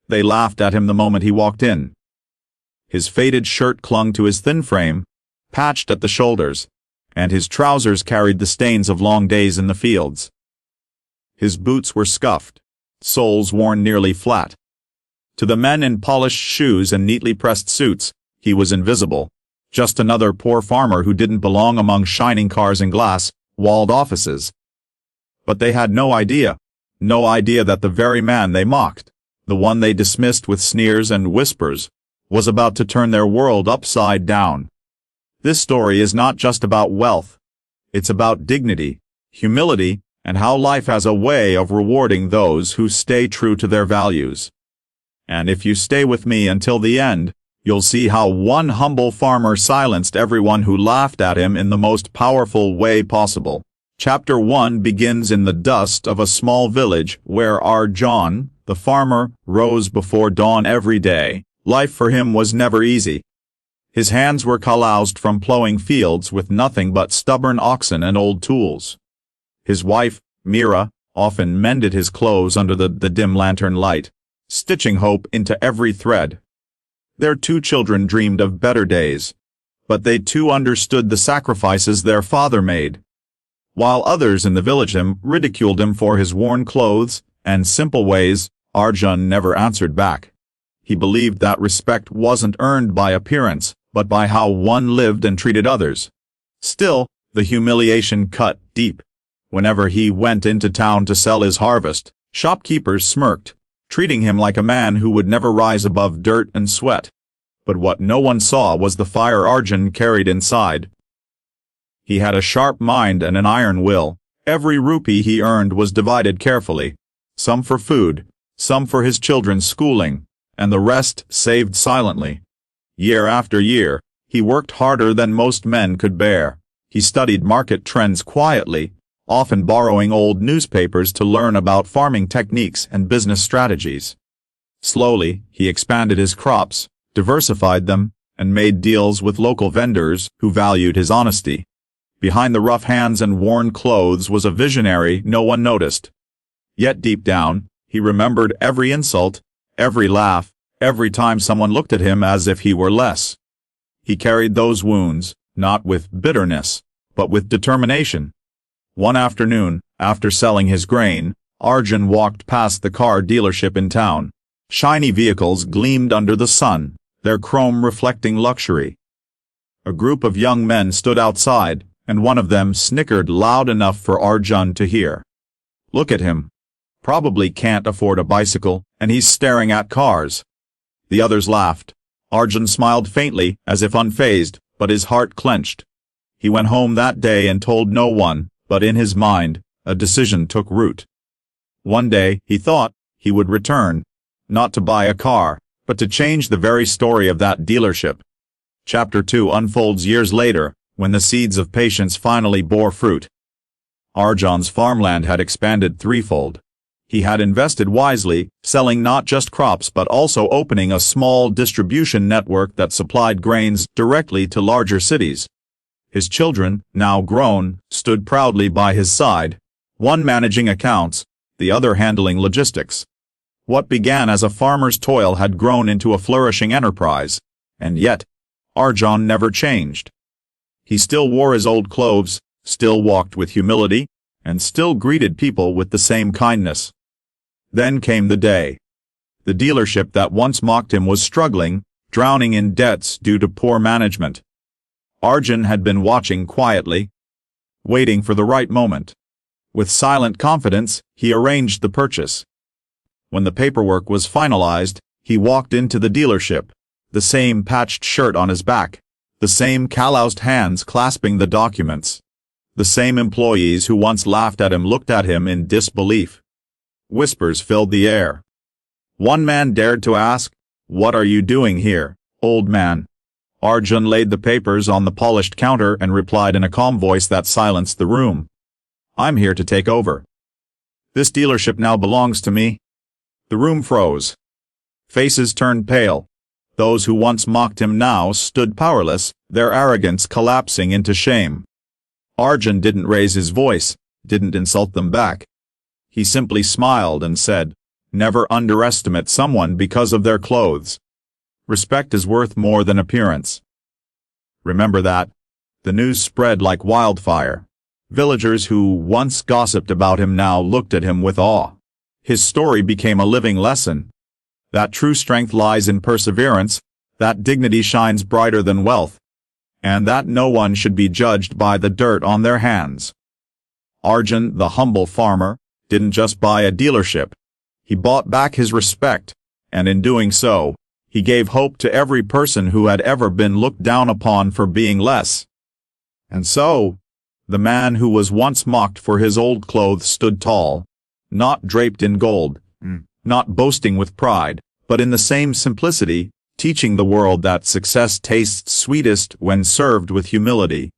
They laughed at him the moment he walked in. His faded shirt clung to his thin frame, patched at the shoulders, and his trousers carried the stains of long days in the fields. His boots were scuffed, soles worn nearly flat. To the men in polished shoes and neatly pressed suits, he was invisible, just another poor farmer who didn't belong among shining cars and glass-walled offices. But they had no idea that the very man they mocked, the one they dismissed with sneers and whispers, was about to turn their world upside down. This story is not just about wealth. It's about dignity, humility, and how life has a way of rewarding those who stay true to their values. And if you stay with me until the end, you'll see how one humble farmer silenced everyone who laughed at him in the most powerful way possible. Chapter 1 begins in the dust of a small village where Arjan, the farmer, rose before dawn every day. Life for him was never easy. His hands were calloused from plowing fields with nothing but stubborn oxen and old tools. His wife, Mira, often mended his clothes under the dim lantern light, stitching hope into every thread. Their 2 children dreamed of better days, but they too understood the sacrifices their father made. While others in the village ridiculed him for his worn clothes and simple ways, Arjun never answered back. He believed that respect wasn't earned by appearance, but by how one lived and treated others. Still, the humiliation cut deep. Whenever he went into town to sell his harvest, shopkeepers smirked, treating him like a man who would never rise above dirt and sweat. But what no one saw was the fire Arjun carried inside. He had a sharp mind and an iron will. Every rupee he earned was divided carefully, some for food, some for his children's schooling, and the rest saved silently. Year after year, he worked harder than most men could bear. He studied market trends quietly, often borrowing old newspapers to learn about farming techniques and business strategies. Slowly, he expanded his crops, diversified them, and made deals with local vendors who valued his honesty. Behind the rough hands and worn clothes was a visionary no one noticed. Yet deep down, he remembered every insult, every laugh, every time someone looked at him as if he were less. He carried those wounds, not with bitterness, but with determination. One afternoon, after selling his grain, Arjun walked past the car dealership in town. Shiny vehicles gleamed under the sun, their chrome reflecting luxury. A group of young men stood outside, and one of them snickered loud enough for Arjun to hear. "Look at him. Probably can't afford a bicycle, and he's staring at cars." The others laughed. Arjun smiled faintly, as if unfazed, but his heart clenched. He went home that day and told no one, but in his mind, a decision took root. One day, he thought, he would return, not to buy a car, but to change the very story of that dealership. Chapter 2 unfolds years later, when the seeds of patience finally bore fruit. Arjun's farmland had expanded threefold. He had invested wisely, selling not just crops but also opening a small distribution network that supplied grains directly to larger cities. His children, now grown, stood proudly by his side, one managing accounts, the other handling logistics. What began as a farmer's toil had grown into a flourishing enterprise, and yet, Arjun never changed. He still wore his old clothes, still walked with humility, and still greeted people with the same kindness. Then came the day. The dealership that once mocked him was struggling, drowning in debts due to poor management. Arjun had been watching quietly, waiting for the right moment. With silent confidence, he arranged the purchase. When the paperwork was finalized, he walked into the dealership, the same patched shirt on his back, the same calloused hands clasping the documents. The same employees who once laughed at him looked at him in disbelief. Whispers filled the air. One man dared to ask, "What are you doing here, old man?" Arjun laid the papers on the polished counter and replied in a calm voice that silenced the room. "I'm here to take over. This dealership now belongs to me." The room froze. Faces turned pale. Those who once mocked him now stood powerless, their arrogance collapsing into shame. Arjun didn't raise his voice, didn't insult them back. He simply smiled and said, Never underestimate someone because of their clothes. Respect is worth more than appearance. Remember that. The news spread like wildfire. Villagers who once gossiped about him now looked at him with awe. His story became a living lesson. That true strength lies in perseverance, that dignity shines brighter than wealth, and that no one should be judged by the dirt on their hands. Arjun, the humble farmer, didn't just buy a dealership. He bought back his respect, and in doing so, he gave hope to every person who had ever been looked down upon for being less. And so, the man who was once mocked for his old clothes stood tall, not draped in gold, not boasting with pride, but in the same simplicity, teaching the world that success tastes sweetest when served with humility.